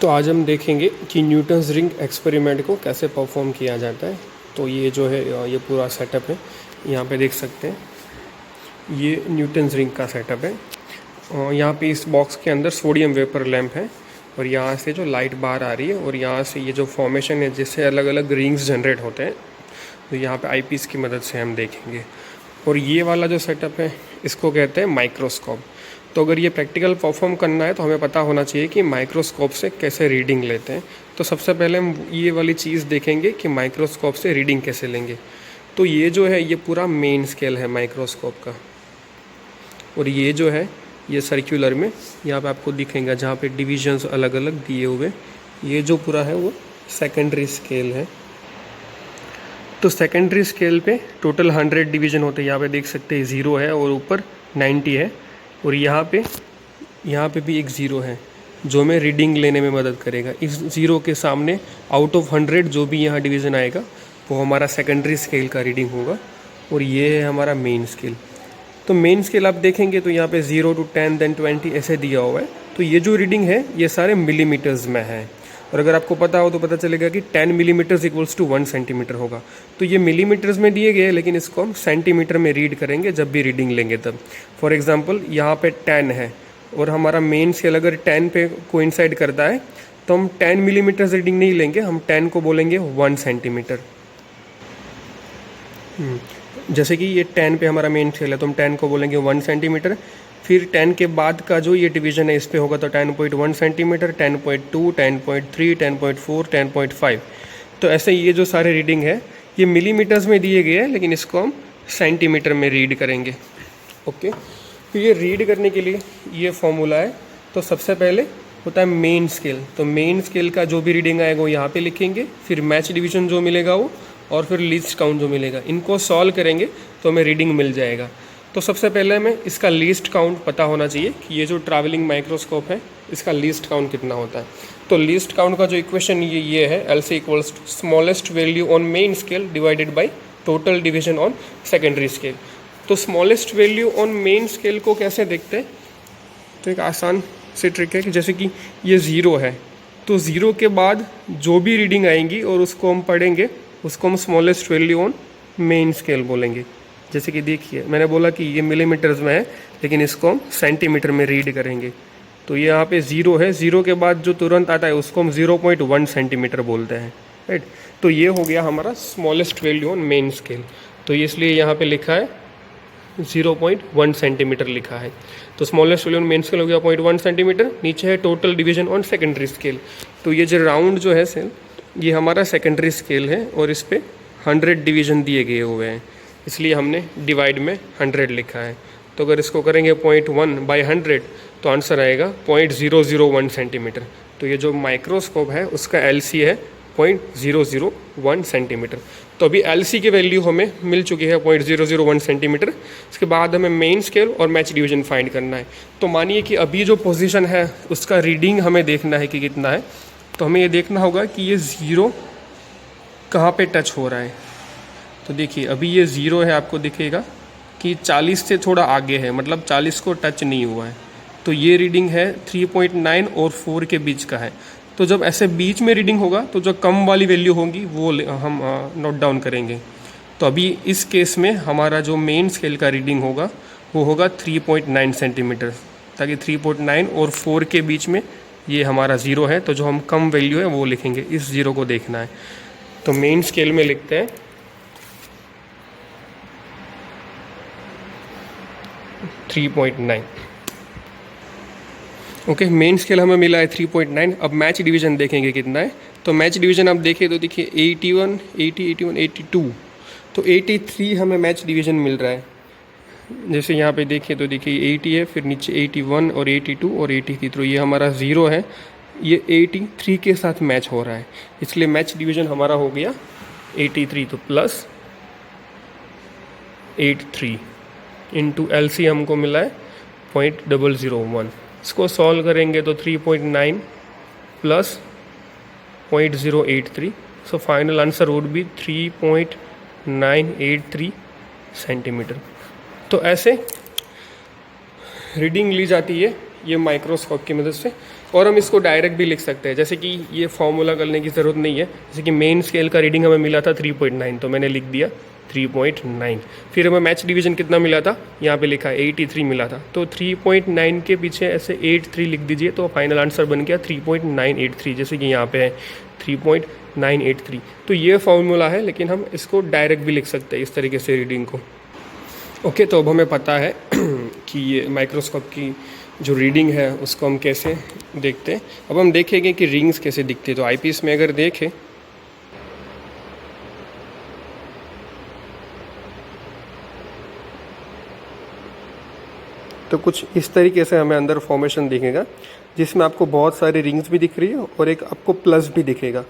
तो आज हम देखेंगे कि न्यूटन्स रिंग एक्सपेरिमेंट को कैसे परफॉर्म किया जाता है। तो ये जो है ये पूरा सेटअप है, यहाँ पे देख सकते हैं ये न्यूटन्स रिंग का सेटअप है। और यहाँ पे इस बॉक्स के अंदर सोडियम वेपर लैंप है और यहाँ से जो लाइट बाहर आ रही है और यहाँ से ये जो फॉर्मेशन है जिससे अलग अलग रिंग्स जनरेट होते हैं, तो यहाँ पे आईपीस की मदद से हम देखेंगे। और ये वाला जो सेटअप है इसको कहते हैं माइक्रोस्कोप। तो अगर ये प्रैक्टिकल परफॉर्म करना है तो हमें पता होना चाहिए कि माइक्रोस्कोप से कैसे रीडिंग लेते हैं। तो सबसे पहले हम ये वाली चीज़ देखेंगे कि माइक्रोस्कोप से रीडिंग कैसे लेंगे। तो ये जो है ये पूरा मेन स्केल है माइक्रोस्कोप का, और ये जो है ये सर्कुलर में यहाँ पे आपको दिखेगा जहाँ पे डिविजन्स अलग अलग दिए हुए। ये जो पूरा है वो सेकेंडरी स्केल है। तो सेकेंडरी स्केल पे टोटल 100 डिवीजन होते हैं। यहाँ पे देख सकते हैं 0 है और ऊपर 90 है, और यहाँ पे भी एक 0 है जो हमें रीडिंग लेने में मदद करेगा। इस 0 के सामने आउट ऑफ 100 जो भी यहाँ डिवीज़न आएगा वो हमारा सेकेंडरी स्केल का रीडिंग होगा, और ये है हमारा मेन स्केल। तो मेन स्केल आप देखेंगे तो यहाँ पे 0 to 10 then 20 ऐसे दिया हुआ है। तो ये जो रीडिंग है ये सारे मिलीमीटर्स में है, और अगर आपको पता हो तो पता चलेगा कि 10 मिलीमीटर्स इक्वल्स टू 1 सेंटीमीटर होगा। तो ये मिलीमीटर्स में दिए गए, लेकिन इसको हम सेंटीमीटर में रीड करेंगे जब भी रीडिंग लेंगे तब। फॉर एग्जांपल यहाँ पे 10 है और हमारा मेन स्केल अगर 10 पे कोइंसाइड करता है तो हम 10 मिलीमीटर्स रीडिंग नहीं लेंगे, हम 10 को बोलेंगे 1 सेंटीमीटर। जैसे कि ये 10 पे हमारा मेन स्केल है तो हम 10 को बोलेंगे 1 सेंटीमीटर। फिर 10 के बाद का जो ये डिवीज़न है इस पे होगा तो 10.1 सेंटीमीटर, 10.2, 10.3, 10.4, 10.5। तो ऐसे ये जो सारे रीडिंग है ये मिलीमीटर्स में दिए गए हैं, लेकिन इसको हम सेंटीमीटर में रीड करेंगे। ओके, तो ये रीड करने के लिए ये फॉर्मूला है। तो सबसे पहले होता है मेन स्केल। तो मेन स्केल का जो भी रीडिंग आएगा वो यहाँ पे लिखेंगे, फिर मैच डिवीज़न जो मिलेगा वो, और फिर लीस्ट काउंट जो मिलेगा। इनको सॉल्व करेंगे तो हमें रीडिंग मिल जाएगा। तो सबसे पहले हमें इसका लीस्ट काउंट पता होना चाहिए कि ये जो ट्रैवलिंग माइक्रोस्कोप है इसका लीस्ट काउंट कितना होता है। तो लीस्ट काउंट का जो इक्वेशन ये है LC equals to smallest value on main scale divided by total division on secondary scale. तो smallest value on main scale को कैसे देखते हैं, तो एक आसान सी ट्रिक है कि जैसे कि ये 0 है तो 0 के बाद जो भी रीडिंग आएंगी और उसको हम पढ़ेंगे उसको हम smallest value on main scale बोलेंगे। जैसे कि देखिए मैंने बोला कि ये मिलीमीटर्स में है, लेकिन इसको हम सेंटीमीटर में रीड करेंगे। तो ये यहाँ पे 0 है, 0 के बाद जो तुरंत आता है उसको हम 0.1 सेंटीमीटर बोलते हैं, राइट। तो ये हो गया हमारा smallest value on main scale. तो ये इसलिए यहाँ पे लिखा है 0.1 सेंटीमीटर लिखा है। तो smallest value on main scale हो गया 0.1 सेंटीमीटर। नीचे है total division on secondary scale. तो ये जो राउंड जो है सेल ये हमारा सेकेंडरी स्केल है और इस पर 100 डिवीजन दिए गए हुए हैं, इसलिए हमने डिवाइड में 100 लिखा है। तो अगर इसको करेंगे 0.1/100 तो आंसर आएगा 0.001 सेंटीमीटर। तो ये जो माइक्रोस्कोप है उसका LC है 0.001 सेंटीमीटर। तो अभी LC की वैल्यू हमें मिल चुकी है 0.001 सेंटीमीटर। इसके बाद हमें मेन स्केल और मैच डिवीजन फाइंड करना है। तो मानिए कि अभी जो पोजीशन है उसका रीडिंग हमें देखना है कि कितना है। तो हमें ये देखना होगा कि ये 0 कहाँ पे टच हो रहा है। तो देखिए अभी ये 0 है, आपको दिखेगा कि 40 से थोड़ा आगे है, मतलब 40 को टच नहीं हुआ है। तो ये रीडिंग है 3.9 और 4 के बीच का है। तो जब ऐसे बीच में रीडिंग होगा तो जो कम वाली वैल्यू होगी वो हम नोट डाउन करेंगे। तो अभी इस केस में हमारा जो मेन स्केल का रीडिंग होगा वो होगा 3.9 सेंटीमीटर, ताकि 3.9 और 4 के बीच में ये हमारा 0 है। तो जो हम कम वैल्यू है वो लिखेंगे, इस 0 को देखना है। तो मेन स्केल में लिखते हैं 3.9। ओके, मेन स्केल हमें मिला है 3.9। अब मैच डिवीजन देखेंगे कितना है। तो मैच डिवीजन आप देखें तो देखिए 81, 80, 81, 82। तो 83 हमें मैच डिवीजन मिल रहा है। जैसे यहाँ पे देखिए तो देखिए 80 है, फिर नीचे 81 और 82 और 83। तो ये हमारा 0 है, ये 83 के साथ मैच हो रहा है, इसलिए मैच डिवीजन हमारा हो गया 83। तो प्लस 83 इंटू LC हमको मिला है 0.001। इसको सॉल्व करेंगे तो 3.9 plus 0.083। So final answer would be 3.983 centimetre. तो ऐसे रीडिंग ली जाती है ये माइक्रोस्कोप की मदद से। और हम इसको डायरेक्ट भी लिख सकते हैं, जैसे कि ये फॉर्मूला करने की ज़रूरत नहीं है। जैसे कि मेन स्केल का रीडिंग हमें मिला था 3.9, तो मैंने लिख दिया 3.9। फिर हमें मैच डिवीजन कितना मिला था, यहाँ पे लिखा है 83 मिला था, तो 3.9 के पीछे ऐसे 83 लिख दीजिए, तो फाइनल आंसर बन गया 3.983, जैसे कि यहाँ पे है 3.983। तो ये फॉर्मूला है, लेकिन हम इसको डायरेक्ट भी लिख सकते हैं इस तरीके से रीडिंग को। ओके, तो अब हमें पता है कि ये माइक्रोस्कोप की जो रीडिंग है उसको हम कैसे देखते हैं। अब हम देखेंगे कि रिंग्स कैसे दिखते हैं। तो आईपीस में अगर देखें तो कुछ इस तरीके से हमें अंदर फॉर्मेशन दिखेगा, जिसमें आपको बहुत सारी रिंग्स भी दिख रही है और एक आपको प्लस भी दिखेगा।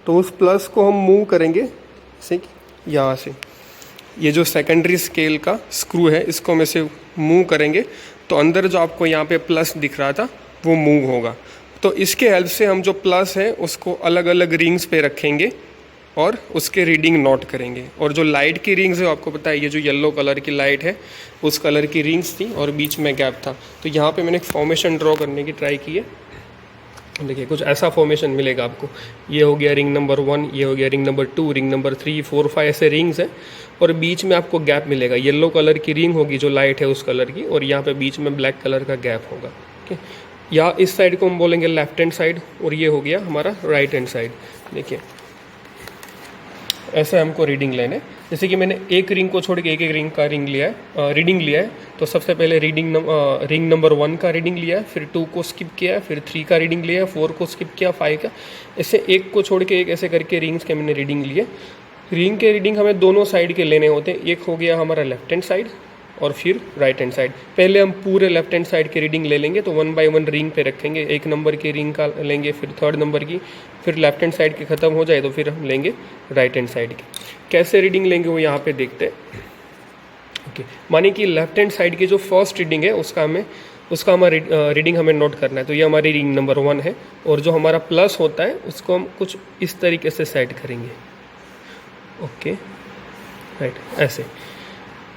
तो उस प्लस को हम मूव करेंगे, जैसे कि यहाँ से ये जो सेकेंडरी स्केल का स्क्रू है इसको हम ऐसे मूव करेंगे, तो अंदर जो आपको यहाँ पे प्लस दिख रहा था वो मूव होगा। तो इसके हेल्प से हम जो प्लस है उसको अलग अलग रिंग्स पे रखेंगे और उसके रीडिंग नोट करेंगे। और जो लाइट की रिंग्स है, आपको पता है ये जो येलो कलर की लाइट है उस कलर की रिंग्स थी और बीच में गैप था। तो यहाँ पे मैंने एक फॉर्मेशन ड्रॉ करने की ट्राई की है। देखिए कुछ ऐसा फॉर्मेशन मिलेगा आपको। ये हो गया रिंग नंबर 1, ये हो गया रिंग नंबर 2, रिंग नंबर 3, 4, 5 ऐसे रिंग्स हैं और बीच में आपको गैप मिलेगा। येलो कलर की रिंग होगी जो लाइट है उस कलर की, और यहाँ पे बीच में ब्लैक कलर का गैप होगा। ठीक है, या इस साइड को हम बोलेंगे लेफ्ट हैंड साइड और ये हो गया हमारा राइट हैंड साइड। देखिए ऐसे हमको रीडिंग लेना है। जैसे कि मैंने एक रिंग को छोड़ के एक एक रिंग का रीडिंग लिया है। तो सबसे पहले रिंग नंबर 1 का रीडिंग लिया है, फिर 2 को स्किप किया है, फिर 3 का रीडिंग लिया है, 4 को स्किप किया, 5 का, ऐसे एक को छोड़ के एक ऐसे करके रिंग्स के मैंने रीडिंग लिए। रिंग के रीडिंग हमें दोनों साइड के लेने होते हैं। एक हो गया हमारा लेफ्ट हैंड साइड और फिर राइट हैंड साइड। पहले हम पूरे लेफ्ट हैंड साइड की रीडिंग ले लेंगे, तो 1 बाय 1 रिंग पे रखेंगे। 1 नंबर की रिंग का लेंगे, फिर 3rd नंबर की, फिर लेफ्ट हैंड साइड की ख़त्म हो जाए तो फिर हम लेंगे राइट हैंड साइड की। कैसे रीडिंग लेंगे वो यहाँ पे देखते हैं। ओके, माने कि लेफ्ट हैंड साइड की जो फर्स्ट रीडिंग है उसका हमारा रीडिंग हमें नोट करना है। तो ये हमारी रिंग नंबर 1 है, और जो हमारा प्लस होता है उसको हम कुछ इस तरीके से सेट करेंगे। ओके राइट, ऐसे।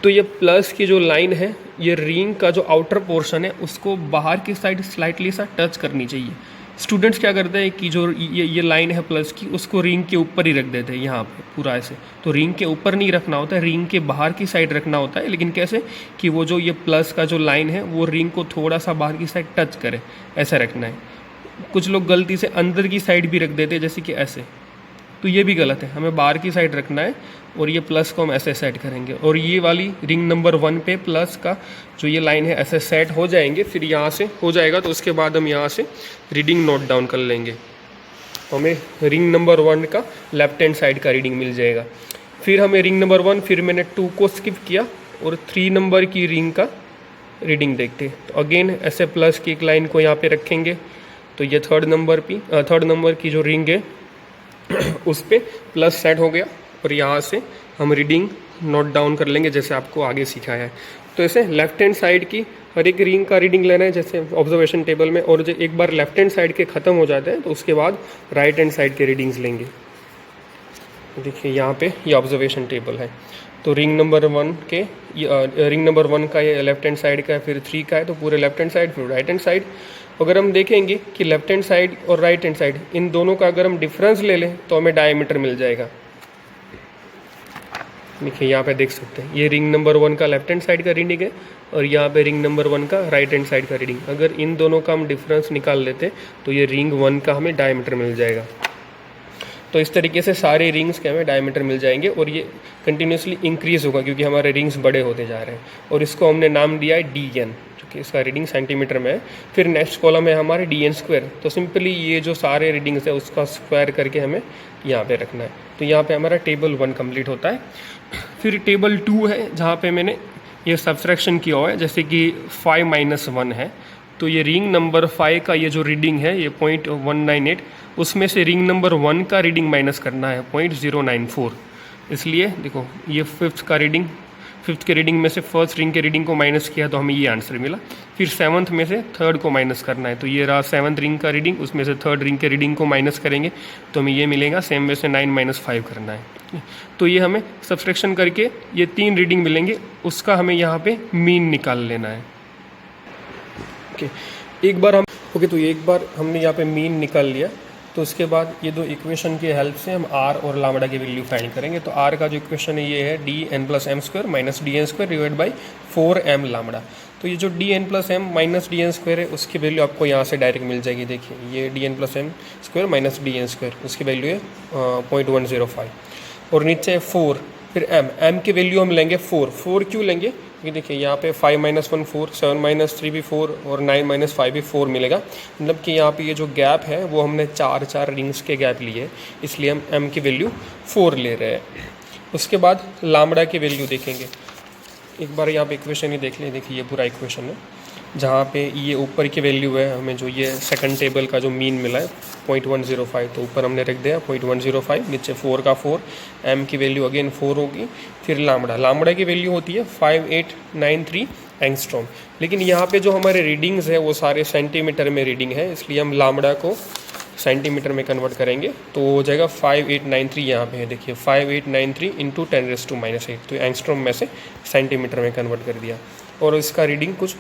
तो ये प्लस की जो लाइन है, ये रिंग का जो आउटर पोर्शन है उसको बाहर की साइड स्लाइटली सा टच करनी चाहिए। स्टूडेंट्स क्या करते हैं कि जो ये लाइन है प्लस की, उसको रिंग के ऊपर ही रख देते हैं यहाँ पे पूरा ऐसे। तो रिंग के ऊपर नहीं रखना होता है, रिंग के बाहर की साइड रखना होता है। लेकिन कैसे कि वो जो ये प्लस का जो लाइन है वो रिंग को थोड़ा सा बाहर की साइड टच करे, ऐसा रखना है। कुछ लोग गलती से अंदर की साइड भी रख देते हैं, जैसे कि ऐसे, तो ये भी गलत है। हमें बाहर की साइड रखना है और ये प्लस को हम ऐसे सेट करेंगे। और ये वाली रिंग नंबर 1 पे प्लस का जो ये लाइन है ऐसे सेट हो जाएंगे। फिर यहाँ से हो जाएगा तो उसके बाद हम यहाँ से रीडिंग नोट डाउन कर लेंगे। हमें रिंग नंबर 1 का लेफ्ट हैंड साइड का रीडिंग मिल जाएगा। फिर हमें रिंग नंबर 1, फिर मैंने 2 को स्किप किया और 3 नंबर की रिंग का रीडिंग देखते। तो अगेन ऐसे प्लस की एक लाइन को यहाँ पे रखेंगे। तो ये 3rd नंबर की जो रिंग है उस पर प्लस सेट हो गया, और यहाँ से हम रीडिंग नोट डाउन कर लेंगे जैसे आपको आगे सिखाया है। तो ऐसे लेफ्ट हैंड साइड की हर एक रिंग का रीडिंग लेना है जैसे ऑब्जर्वेशन टेबल में, और जो एक बार लेफ्ट हैंड साइड के ख़त्म हो जाते हैं तो उसके बाद राइट हैंड साइड के रीडिंग्स लेंगे। देखिए यहाँ पे ये ऑब्जर्वेशन टेबल है। तो रिंग नंबर 1 का ये लेफ्ट हैंड साइड का है, फिर 3 का है तो पूरे लेफ्ट हैंड साइड, फिर राइट हैंड साइड। अगर हम देखेंगे कि लेफ्ट हैंड साइड और राइट हैंड साइड इन दोनों का अगर हम डिफरेंस ले लें तो हमें डायमीटर मिल जाएगा। देखिए यहाँ पे देख सकते हैं, ये रिंग नंबर 1 का लेफ्ट हैंड साइड का रीडिंग है और यहाँ पे रिंग नंबर 1 का राइट हैंड साइड का रीडिंग। अगर इन दोनों का हम डिफरेंस निकाल लेते तो ये रिंग 1 का हमें डायमीटर मिल जाएगा। तो इस तरीके से सारे रिंग्स के हमें डायमीटर मिल जाएंगे और ये कंटिन्यूसली इंक्रीज़ होगा क्योंकि हमारे रिंग्स बड़े होते जा रहे हैं। और इसको हमने नाम दिया है DN, जो कि इसका रीडिंग सेंटीमीटर में है। फिर नेक्स्ट कॉलम है हमारे DN स्क्वायर। तो सिंपली ये जो सारे रीडिंग्स है उसका स्क्वायर करके हमें यहाँ पे रखना है। तो यहाँ पे हमारा टेबल 1 कंप्लीट होता है। फिर टेबल 2 है जहाँ पे मैंने ये सब्सट्रैक्शन किया हुआ है, जैसे कि 5 - 1 है। तो ये रिंग नंबर 5 का ये जो रीडिंग है ये 0.198, उसमें से रिंग नंबर 1 का रीडिंग माइनस करना है 0.094। इसलिए देखो ये 5th के रीडिंग में से फर्स्ट रिंग के रीडिंग को माइनस किया तो हमें ये आंसर मिला। फिर 7th में से 3rd को माइनस करना है, तो ये रहा 7th रिंग का रीडिंग, उसमें से 3rd रिंग के रीडिंग को माइनस करेंगे तो हमें ये मिलेगा। सेम में से 9 - 5 करना है। तो ये हमें सब्सट्रैक्शन करके ये 3 रीडिंग मिलेंगे, उसका हमें यहाँ पे मीन निकाल लेना है। ओके, एक बार हम ओके, तो एक बार हमने यहाँ पे मीन निकाल लिया, तो उसके बाद ये दो इक्वेशन की हेल्प से हम आर और लामड़ा की वैल्यू फाइंड करेंगे। तो आर का जो इक्वेशन है ये है D N plus M square minus D N square divide by 4m lambda. तो ये जो D N plus M minus D N square है उसकी वैल्यू आपको यहाँ से डायरेक्ट मिल जाएगी। देखिए ये D N plus M square minus D N square, उसकी वैल्यू है 0.105 और नीचे है 4, फिर m की वैल्यू हम लेंगे 4 क्यों लेंगे, क्योंकि देखिए यहाँ पे 5 - 1 4, 7 - 3 भी 4 और 9 - 5 भी 4 मिलेगा। मतलब कि यहाँ पे ये जो गैप है वो हमने 4 रिंग्स के गैप लिए, इसलिए हम m की वैल्यू 4 ले रहे हैं। उसके बाद लामड़ा की वैल्यू देखेंगे। एक बार यहाँ पे इक्वेशन ही देख लें। देखिए ये पूरा इक्वेशन है, जहाँ पे ये ऊपर की वैल्यू है, हमें जो ये सेकंड टेबल का जो मीन मिला है 0.105, तो ऊपर हमने रख दिया 0.105, नीचे 4 का 4, m की वैल्यू अगेन 4 होगी। फिर लामड़ा की वैल्यू होती है 5893 एंगस्ट्रॉम। लेकिन यहाँ पे जो हमारे रीडिंग्स है वो सारे सेंटीमीटर में रीडिंग है, इसलिए हम लामड़ा को सेंटीमीटर में कन्वर्ट करेंगे तो हो जाएगा 5893। यहाँ पे है देखिए 5893 इंटू 10⁻⁻8, तो एंगस्ट्रॉम में से सेंटीमीटर में कन्वर्ट कर दिया। और इसका रीडिंग कुछ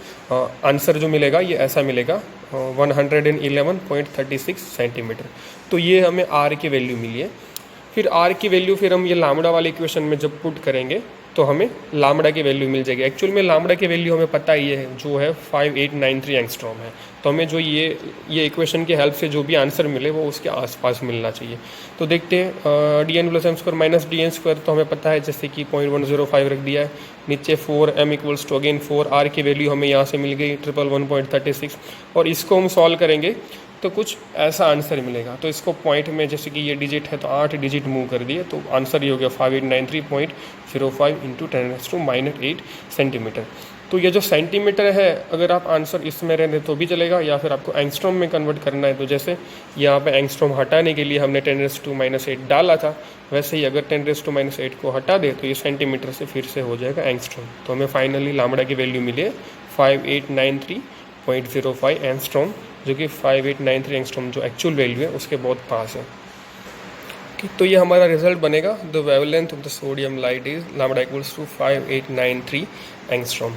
आंसर जो मिलेगा ये ऐसा मिलेगा 111.36 सेंटीमीटर। तो ये हमें आर की वैल्यू मिली है। फिर आर की वैल्यू फिर हम ये लामड़ा वाले इक्वेशन में जब पुट करेंगे तो हमें लामड़ा की वैल्यू मिल जाएगी। एक्चुअल में लामड़ा की वैल्यू हमें पता ही है, जो है 5893 एंगस्ट्रॉम है। तो हमें जो ये इक्वेशन की हेल्प से जो भी आंसर मिले वो उसके आसपास मिलना चाहिए। तो देखते हैं D N plus M square minus D N square, तो हमें पता है जैसे कि 0.105 रख दिया है। नीचे 4m equals to again 4, R की वैल्यू हमें यहाँ से मिल गई 111.36, और इसको हम सॉल्व करेंगे तो कुछ ऐसा आंसर मिलेगा। तो इसको पॉइंट में, जैसे कि ये डिजिट है तो 8 डिजिट मूव कर दिए, तो आंसर ये हो गया 5893.05 इंटू 10⁻⁻8 सेंटीमीटर। तो ये जो सेंटीमीटर है, अगर आप आंसर इसमें रहने तो भी चलेगा, या फिर आपको एंगस्ट्रॉम में कन्वर्ट करना है तो जैसे यहाँ पे एंगस्ट्रॉम हटाने के लिए हमने 10⁻⁻8 डाला था, वैसे ही अगर 10⁻⁻8 को हटा दे तो ये सेंटीमीटर से फिर से हो जाएगा एंगस्ट्रॉम। तो हमें फाइनली लामड़ा की वैल्यू मिली है 5893.05 एंगस्ट्रॉम, जो कि 5893 एंगस्ट्रॉम जो एक्चुअल वैल्यू है उसके बहुत पास है। तो ये हमारा रिजल्ट बनेगा, the wavelength of the sodium light is lambda equals to 5893 angstrom.